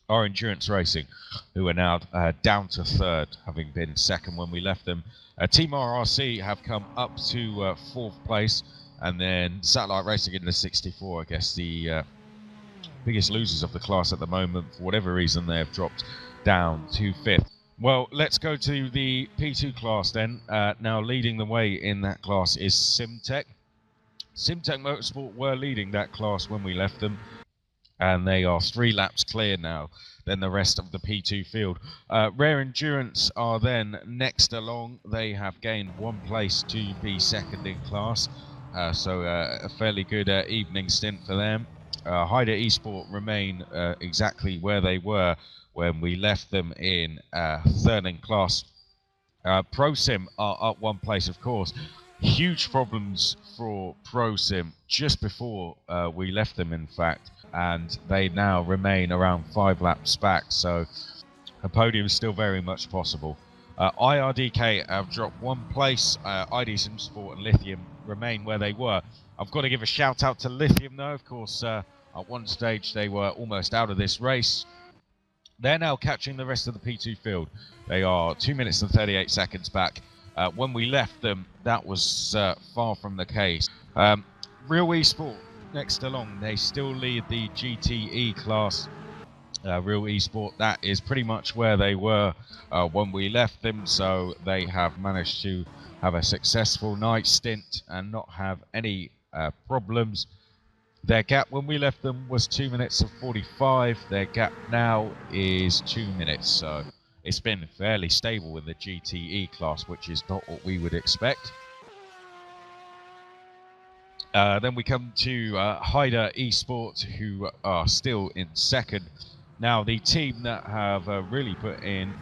A: are Endurance Racing, who are now down to 3rd, having been 2nd when we left them. Team RRC have come up to 4th place, and then Satellite Racing in the 64, I guess the biggest losers of the class at the moment. For whatever reason, they have dropped down to 5th. Well, let's go to the P2 class then. Now leading the way in that class is Simtech. Simtech Motorsport were leading that class when we left them, and they are 3 laps clear now than the rest of the P2 field. Rare Endurance are then next along. They have gained 1 place to be 2nd in class, so a fairly good evening stint for them. Hyder Esport remain exactly where they were when we left them in 3rd in class. ProSim are up 1 place, of course. Huge problems for ProSim just before we left them, in fact, and they now remain around 5 laps back, so a podium is still very much possible. IRDK have dropped 1 place. ID Sim Sport and Lithium remain where they were. I've got to give a shout out to Lithium though. Of course, at one stage they were almost out of this race. They're now catching the rest of the P2 field. They are 2 minutes and 38 seconds back. When we left them, that was far from the case. Real Esport next along, they still lead the GTE class. Real Esport, that is pretty much where they were when we left them, so they have managed to have a successful night stint and not have any problems. Their gap when we left them was 2 minutes and 45. Their gap now is 2 minutes, so it's been fairly stable in the GTE class, which is not what we would expect. Then we come to Hyder Esport, who are still in 2nd. Now, the team that have really put in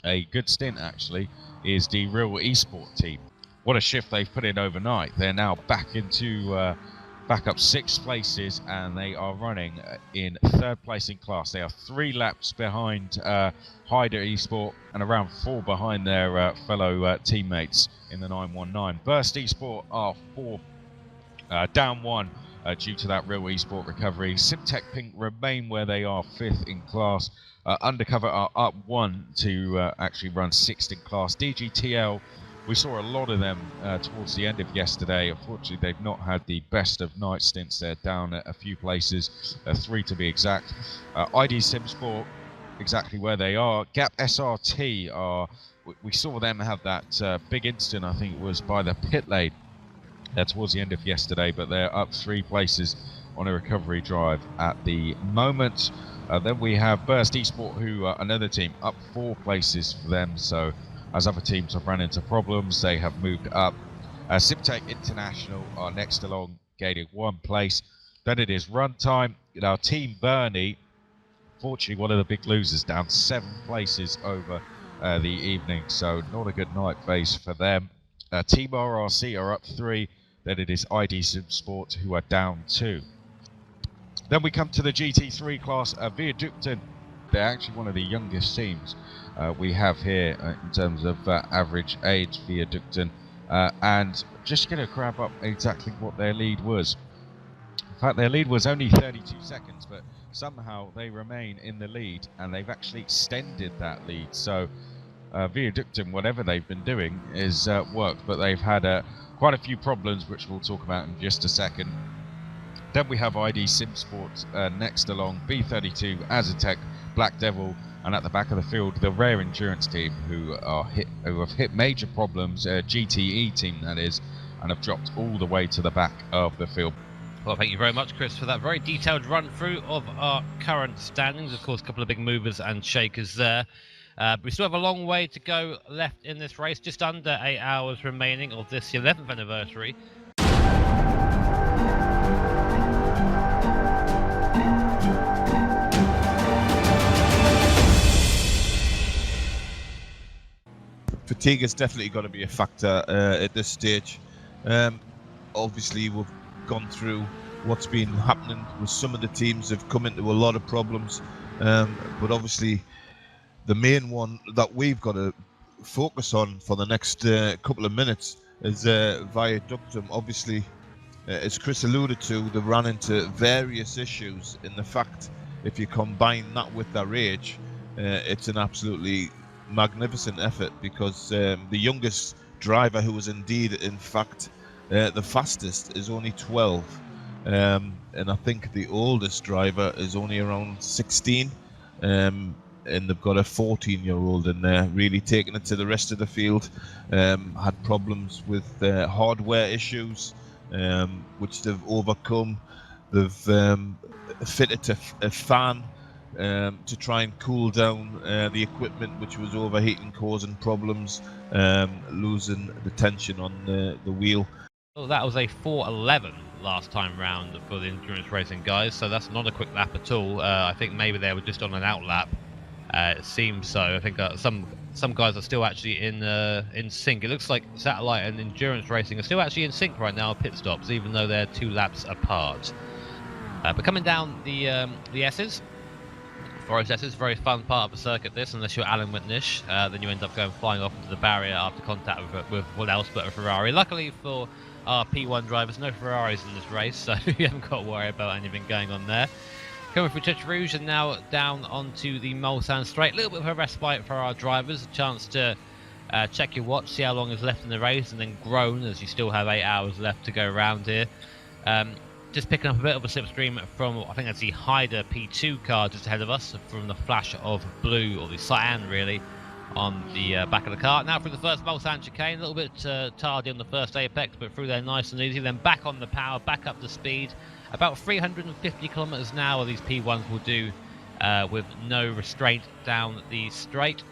A: a good stint, actually, is the Real Esport team. What a shift they've put in overnight. They're now back into back up 6 places, and they are running in 3rd place in class. They are 3 laps behind Hyder Esport and around 4 behind their fellow teammates in the 919. Burst Esport are 4th, down 1 due to that Real Esport recovery. Simtech Pink remain where they are, 5th in class. Undercover are up 1 to actually run 6th in class. DGTL, we saw a lot of them towards the end of yesterday. Unfortunately, they've not had the best of night stints. They're down a few places, 3 to be exact. ID Sim Sport, exactly where they are. Gap SRT are, we saw them have that big incident, I think it was by the pit lane towards the end of yesterday, but they're up 3 places on a recovery drive at the moment. Then we have Burst Esport, who are another team, up 4 places for them, so as other teams have run into problems, they have moved up. Simtech International are next along, gaining 1 place. Then it is Runtime. Our team Bernie unfortunately one of the big losers, down 7 places over the evening, so not a good night face for them. Team RRC are up 3, then it is ID Sim Sport who are down 2. Then we come to the GT3 class, Viaducten. They're actually one of the youngest teams we have here in terms of average age, Viaducten, and just going to grab up exactly what their lead was. In fact, their lead was only 32 seconds, but somehow they remain in the lead, and they've actually extended that lead. So Viaducten, whatever they've been doing, is worked, but they've had quite a few problems, which we'll talk about in just a second. Then we have ID Sim Sport next along, B32, Azatec, Black Devil, and at the back of the field, the Rare Endurance team, who have hit major problems, GTE team that is, and have dropped all the way to the back of the field.
B: Well, thank you very much, Chris, for that very detailed run-through of our current standings. Of course, a couple of big movers and shakers there. We still have a long way to go left in this race, just under 8 hours remaining of this 11th anniversary.
C: Fatigue has definitely got to be a factor at this stage. Obviously, we've gone through what's been happening with some of the teams. Have come into a lot of problems, but obviously the main one that we've got to focus on for the next couple of minutes is Viaductum. Obviously, as Chris alluded to, they've run into various issues. In the fact, if you combine that with their age, it's an absolutely magnificent effort, because the youngest driver, who was indeed, in fact, the fastest, is only 12, and I think the oldest driver is only around 16, and they've got a 14-year-old in there, really taking it to the rest of the field. Had problems with hardware issues, which they've overcome. They've fitted a fan to try and cool down the equipment, which was overheating, causing problems, losing the tension on the wheel.
B: Well, that was a 4:11 last time round for the endurance racing guys, so that's not a quick lap at all. I think maybe they were just on an out lap. It seems so. I think some guys are still actually in sync. It looks like Satellite and endurance racing are still actually in sync right now at pit stops, even though they're 2 laps apart. But coming down the S's, Forest S's, very fun part of the circuit this, unless you're Alan Whitnish, then you end up going flying off into the barrier after contact with what else but a Ferrari. Luckily for our P1 drivers, no Ferraris in this race, so you haven't got to worry about anything going on there. Coming through Church Rouge and now down onto the Mulsanne Straight. A little bit of a respite for our drivers, a chance to check your watch, see how long is left in the race, and then groan as you still have 8 hours left to go around here. Just picking up a bit of a slipstream from, I think that's the Hyder P2 car just ahead of us, from the flash of blue, or the cyan really, on the back of the car. Now through the first Mulsanne chicane, a little bit tardy on the first apex, but through there nice and easy, then back on the power, back up to speed. About 350 kilometers an hour these P1s will do with no restraint down the straight.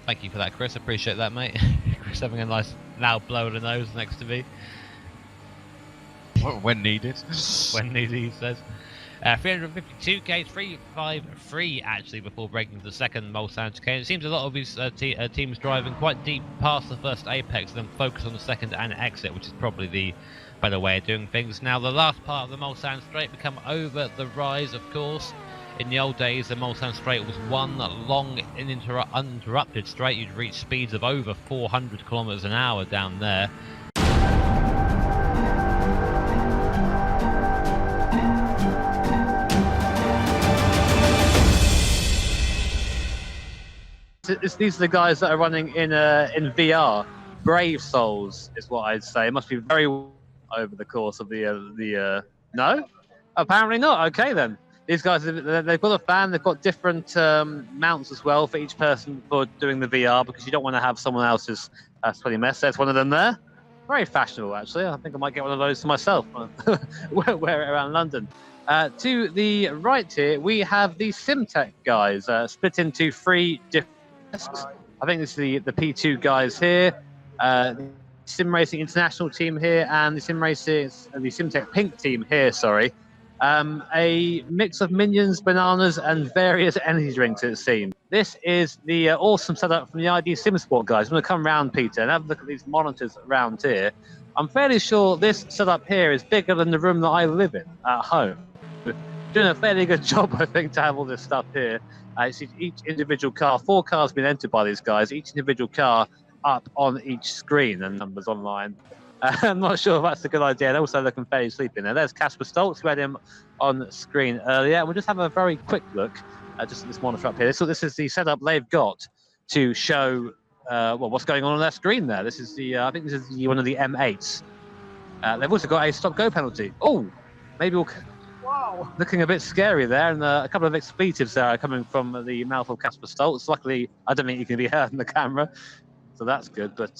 B: Thank you for that, Chris. Appreciate that, mate. Chris having a nice loud blow of the nose next to me.
A: When needed.
B: When needed, he says. 352k, 353 actually before breaking to the second Mulsanne chicane. It seems a lot of these teams driving quite deep past the first apex, then focus on the second and exit, which is probably the better way of doing things. Now the last part of the Mulsanne Straight, we come over the rise, of course. In the old days, the Mulsanne Straight was one long uninterrupted straight. You'd reach speeds of over 400 kilometers an hour down there.
I: These are the guys that are running in VR. Brave souls is what I'd say. It must be very over the course of the no, apparently not. Okay then, these guys, they've got a fan, they've got different mounts as well for each person for doing the VR, because you don't want to have someone else's sweaty mess. There's one of them there, very fashionable actually. I think I might get one of those to myself. Wear it around London. To the right here we have the SimTech guys, split into 3 different desks. I think this is the P2 guys here, Sim Racing International team here, and the SimTech Pink team here, sorry. A mix of minions, bananas, and various energy drinks, it seems. This is the awesome setup from the ID SimSport guys. I'm going to come round, Peter, and have a look at these monitors around here. I'm fairly sure this setup here is bigger than the room that I live in at home. Doing a fairly good job, I think, to have all this stuff here. See each individual car, 4 cars being entered by these guys, each individual car up on each screen and numbers online. I'm not sure if that's a good idea. They're also looking fairly sleepy now. There's Casper Stoltz, we had him on screen earlier. We'll just have a very quick look just at this monitor up here. So this is the setup they've got to show what's going on their screen there. This is the, I think this is one of the M8s. They've also got a stop-go penalty. Oh, maybe we'll... Wow. Looking a bit scary there, and a couple of expletives there are coming from the mouth of Casper Stoltz. Luckily, I don't think you can be heard in the camera, so that's good, but...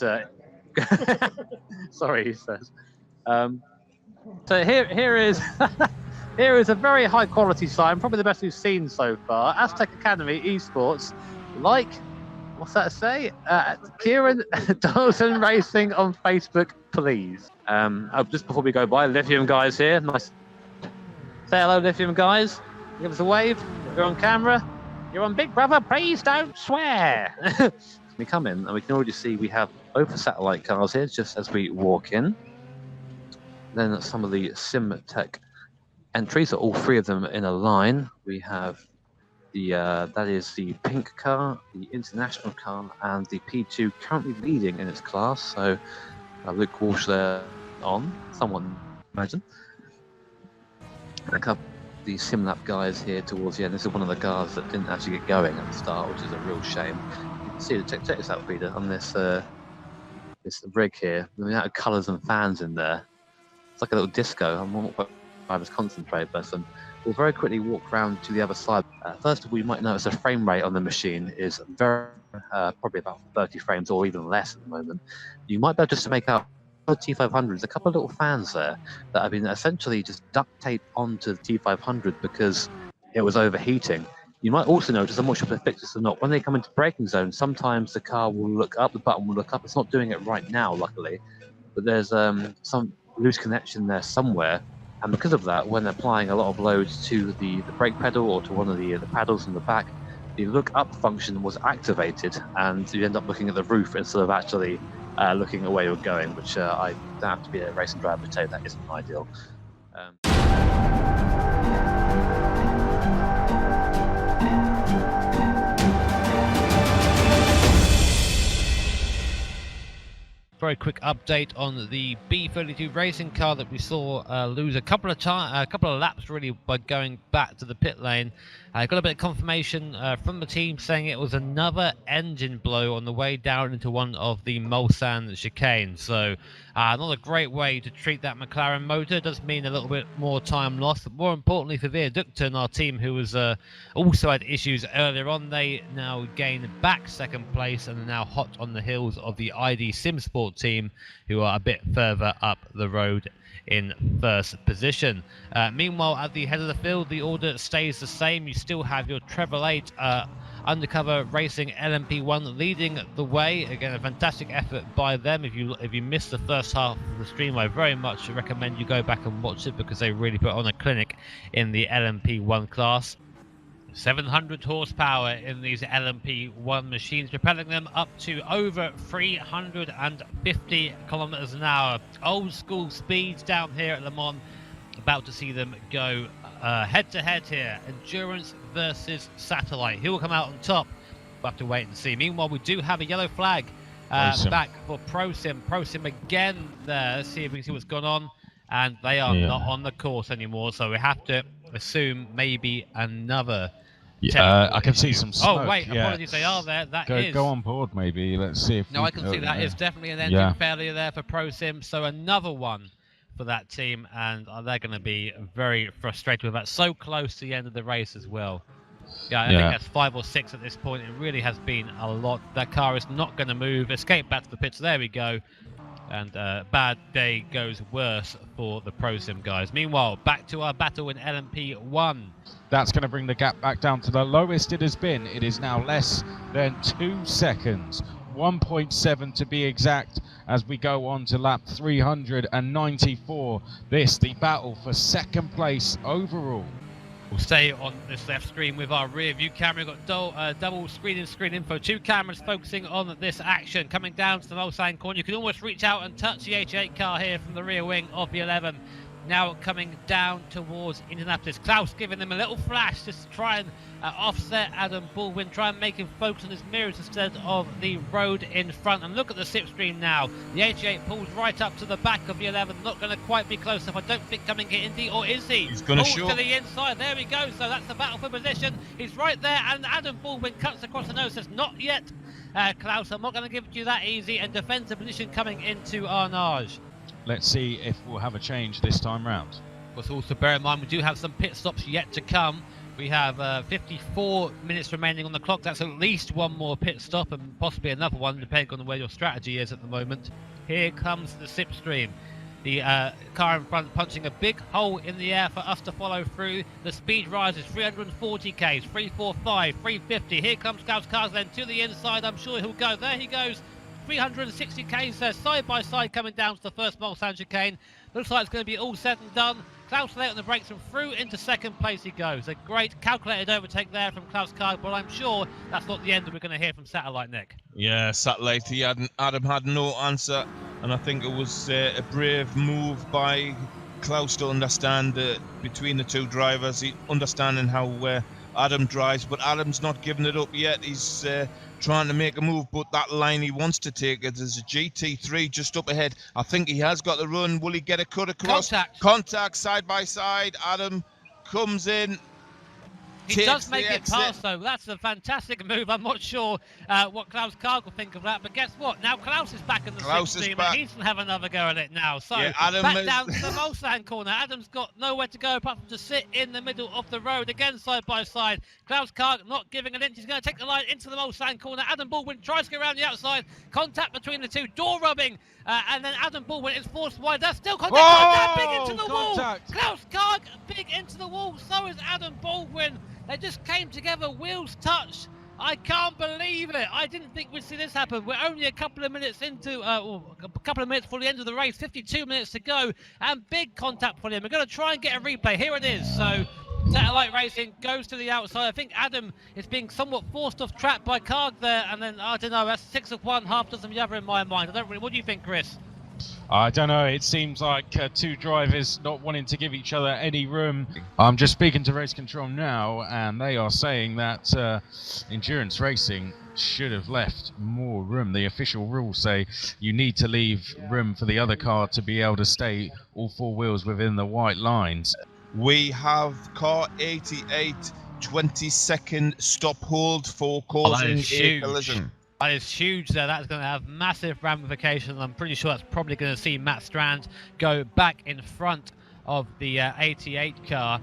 I: sorry, he says. So here is here is a very high quality sign, probably the best we've seen so far. Aztec Academy Esports, like, what's that say? Kieran Donaldson Racing on Facebook, please. Just before we go by, Lithium guys here. Nice. Say hello, Lithium guys. Give us a wave. You're on camera. You're on Big Brother. Please don't swear. We come in and we can already see we have both the satellite cars here just as we walk in. Then some of the SimTech entries, are all 3 of them in a line. We have the that is the pink car, the international car, and the P2 currently leading in its class. So Luke Walsh there on, someone imagine. And a couple of the SimLab guys here towards the end. This is one of the cars that didn't actually get going at the start, which is a real shame. You can see, check this out, Peter, on this this rig here. The amount of colours and fans in there. It's like a little disco. I'm not quite able to concentrate, but we'll very quickly walk around to the other side. First of all, you might notice the frame rate on the machine is very, probably about 30 frames or even less at the moment. You might be able just to make out the T500s, a couple of little fans there that have been essentially just duct taped onto the T500 because it was overheating. You might also notice, I'm not sure if they fix this or not, when they come into braking zone, sometimes the car will look up, the button will look up. It's not doing it right now, luckily, but there's some loose connection there somewhere. And because of that, when applying a lot of loads to the brake pedal or to one of the paddles in the back, the look up function was activated, and you end up looking at the roof instead of actually looking at where you're going, which I don't have to be a racing driver to tell you that isn't ideal.
B: Very quick update on the B32 racing car that we saw lose a couple of laps really by going back to the pit lane. I got a bit of confirmation from the team saying it was another engine blow on the way down into one of the Mulsanne chicanes. So not a great way to treat that McLaren motor. It does mean a little bit more time lost, but more importantly for Viaducton, our team who was also had issues earlier on, they now gain back second place and are now hot on the heels of the ID SimSport team, who are a bit further up the road in first position. Meanwhile, at the head of the field, the order stays the same. You still have your Treble 8 Undercover Racing LMP1 leading the way. Again, a fantastic effort by them. If you missed the first half of the stream, I very much recommend you go back and watch it because they really put on a clinic in the LMP1 class. 700 horsepower in these LMP1 machines, propelling them up to over 350 kilometers an hour. Old school speeds down here at Le Mans. About to see them go head to head here. Endurance versus Satellite. Who will come out on top? We'll have to wait and see. Meanwhile, we do have a yellow flag back for ProSim. ProSim again there. Let's see if we can see what's gone on. And they are not on the course anymore, so we have to assume maybe another.
A: I can see some smoke.
B: Oh wait, apologies, they are there.
A: Go on board maybe. Let's see if.
B: No, I can see that is definitely an engine failure there for ProSim. So another one for that team, and they're going to be very frustrated with that. So close to the end of the race as well. I think that's 5 or 6 at this point. It really has been a lot. That car is not going to move. Escape back to the pits. There we go. And bad day goes worse for the ProSim guys. Meanwhile, back to our battle in LMP1.
A: That's going to bring the gap back down to the lowest it has been. It is now less than 2 seconds. 1.7 to be exact, as we go on to lap 394. This, the battle for second place overall.
B: We'll stay on this left screen with our rear view camera. We've got double screen info. 2 cameras focusing on this action. Coming down to the Mulsanne corner, you can almost reach out and touch the 88 car here from the rear wing of the 11. Now coming down towards Indianapolis. Klaus giving them a little flash just to try and offset Adam Baldwin, try and make him focus on his mirrors instead of the road in front. And look at the slipstream now. The 88 pulls right up to the back of the 11. Not going to quite be close enough, I don't think, coming to Indy, or is he?
C: He's going to show.
B: To the inside, there we go. So that's the battle for position. He's right there, and Adam Baldwin cuts across the nose, says not yet. Klaus, I'm not going to give it to you that easy, and defends the position coming into Arnage.
A: Let's see if we'll have a change this time round.
B: But also bear in mind, we do have some pit stops yet to come. We have 54 minutes remaining on the clock. That's at least one more pit stop and possibly another one, depending on where your strategy is at the moment. Here comes the slipstream. The car in front punching a big hole in the air for us to follow through. The speed rises, 340 k's, 345, 350. Here comes Klaus Karslen to the inside. I'm sure he'll go. There he goes. 360 k's there, side by side, coming down to the first Mulsanne chicane. Looks like it's going to be all said and done. Klaus late on the brakes and through into second place he goes. A great calculated overtake there from Klaus Karg, but I'm sure that's not the end that we're going to hear from Satellite, Nick.
C: Yeah, Satellite, Adam had no answer, and I think it was a brave move by Klaus to understand between the two drivers, understanding how Adam drives, but Adam's not giving it up yet. He's trying to make a move, but that line he wants to take it. There's a GT3 just up ahead. I think he has got the run. Will he get a cut across? Contact side by side. Adam comes in.
B: He does make it past, though. That's a fantastic move. I'm not sure what Klaus Karg will think of that, but guess what? Now Klaus is back in the slipstream, and he's going to have another go at it now. So
C: yeah,
B: back down to the Mulsanne corner. Adam's got nowhere to go apart from to sit in the middle of the road, again side by side. Klaus Karg not giving an inch. He's going to take the line into the Mulsanne corner. Adam Baldwin tries to go around the outside. Contact between the two. Door rubbing. And then Adam Baldwin is forced wide. That's still contact. Contact big into the wall. Klaus Karg big into the wall. So is Adam Baldwin. They just came together, wheels touched. I can't believe it. I didn't think we'd see this happen. We're only a couple of minutes into, a couple of minutes before the end of the race, 52 minutes to go, and big contact for him. We're going to try and get a replay. Here it is. So Satellite Racing goes to the outside. I think Adam is being somewhat forced off track by Karg there, and then, I don't know, that's 6 of one, half dozen of the other in my mind. I don't really, what do you think, Chris?
A: I don't know, it seems like two drivers not wanting to give each other any room. I'm just speaking to Race Control now, and they are saying that endurance racing should have left more room. The official rules say you need to leave room for the other car to be able to stay all 4 wheels within the white lines.
C: We have car 88, 20-second stop hold for causing a collision.
B: That is huge there. That's going to have massive ramifications. I'm pretty sure that's probably going to see Matt Strand go back in front of the 88 car.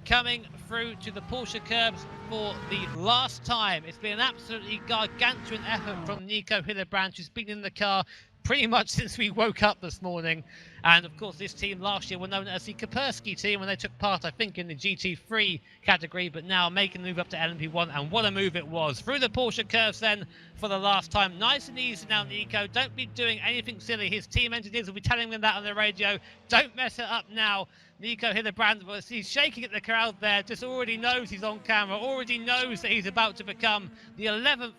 B: Coming through to the Porsche curbs for the last time. It's been an absolutely gargantuan effort from Nico Hillebrand, who's been in the car pretty much since we woke up this morning. And of course this team last year were known as the Kaspersky team when they took part, I think, in the GT3 category, but now making the move up to LMP1, and what a move it was. Through the Porsche curves then for the last time. Nice and easy now, Nico. Don't be doing anything silly. His team engineers will be telling them that on the radio. Don't mess it up now. Nico Hillebrand, he's shaking at the crowd there, just already knows he's on camera, already knows that he's about to become the 11th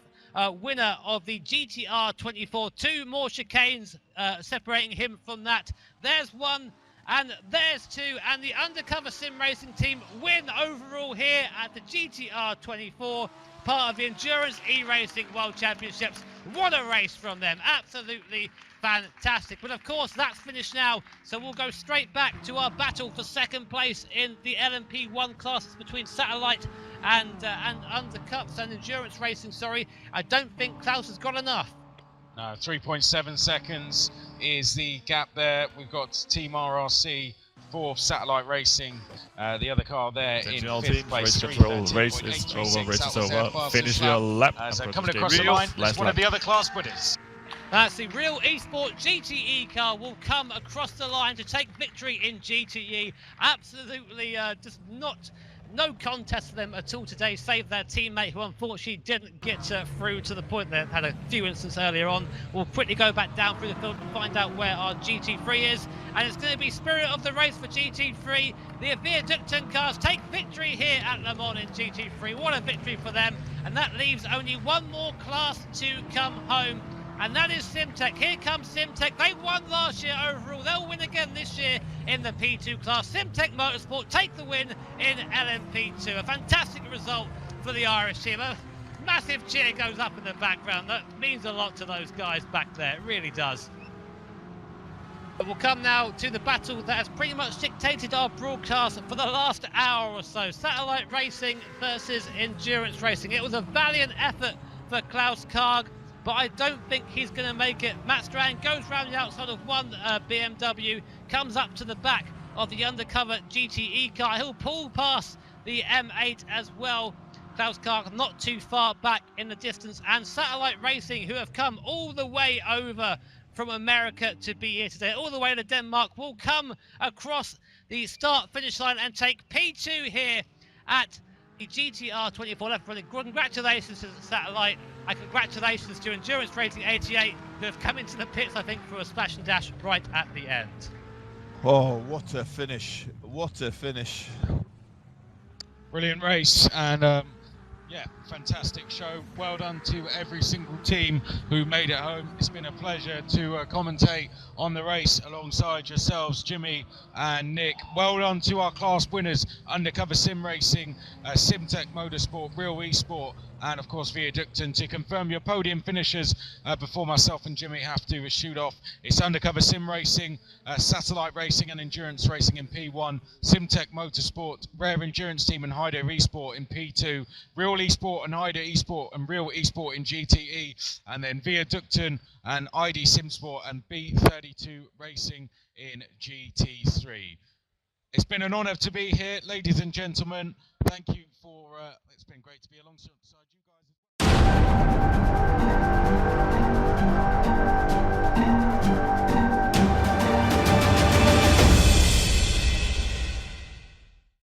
B: winner of the GTR24. 2 more chicanes separating him from that. There's 1 and there's 2, and the undercover sim racing team win overall here at the GTR24, part of the Endurance eRacing World Championships. What a race from them, absolutely fantastic. But of course that's finished now, so we'll go straight back to our battle for second place in the LMP1 classes between Satellite and undercuts and endurance racing. Sorry, I don't think Klaus has got enough.
A: No, 3.7 seconds is the gap there. We've got Team RRC for Satellite Racing, the other car there in 5th place.
D: Race control, race is over, race is over. Finish your lap.
A: So coming across the line is one of the other class winners.
B: That's the Real Esport GTE car will come across the line to take victory in GTE. Absolutely just no contest for them at all today, save their teammate who unfortunately didn't get through to the point. They had a few instances earlier on. We'll quickly go back down through the field and find out where our GT3 is. And it's going to be spirit of the race for GT3. The Viaducton cars take victory here at Le Mans in GT3. What a victory for them. And that leaves only one more class to come home. And that is Simtech. Here comes Simtech. They won last year overall. They'll win again this year in the P2 class. Simtech Motorsport take the win in LMP2. A fantastic result for the Irish team. A massive cheer goes up in the background. That means a lot to those guys back there. It really does. But we'll come now to the battle that has pretty much dictated our broadcast for the last hour or so. Satellite racing versus endurance racing. It was a valiant effort for Klaus Karg, but I don't think he's going to make it. Matt Strand goes round the outside of one BMW, comes up to the back of the undercover GTE car. He'll pull past the M8 as well. Klaus Karg not too far back in the distance. And Satellite Racing, who have come all the way over from America to be here today, all the way to Denmark, will come across the start-finish line and take P2 here at the GTR24 running. Congratulations to Satellite, and congratulations to Endurance Racing 88, who have come into the pits, I think, for a splash and dash right at the end.
C: Oh, what a finish. What a finish.
F: Brilliant race, and yeah, fantastic show. Well done to every single team who made it home. It's been a pleasure to commentate on the race alongside yourselves, Jimmy and Nick. Well done to our class winners, Undercover Sim Racing, Simtech Motorsport, Real Esport, and of course Viaducton. To confirm your podium finishers before myself and Jimmy have to shoot off, it's Undercover Sim Racing, Satellite Racing and Endurance Racing in P1, Simtech Motorsport, Rare Endurance Team and Hyder Esport in P2, Real Esport and Hyder Esport and Real Esport in GTE, and then Viaducton and ID Simsport and B32 Racing in GT3. It's been an honour to be here, ladies and gentlemen. Thank you for, it's been great to be alongside you guys.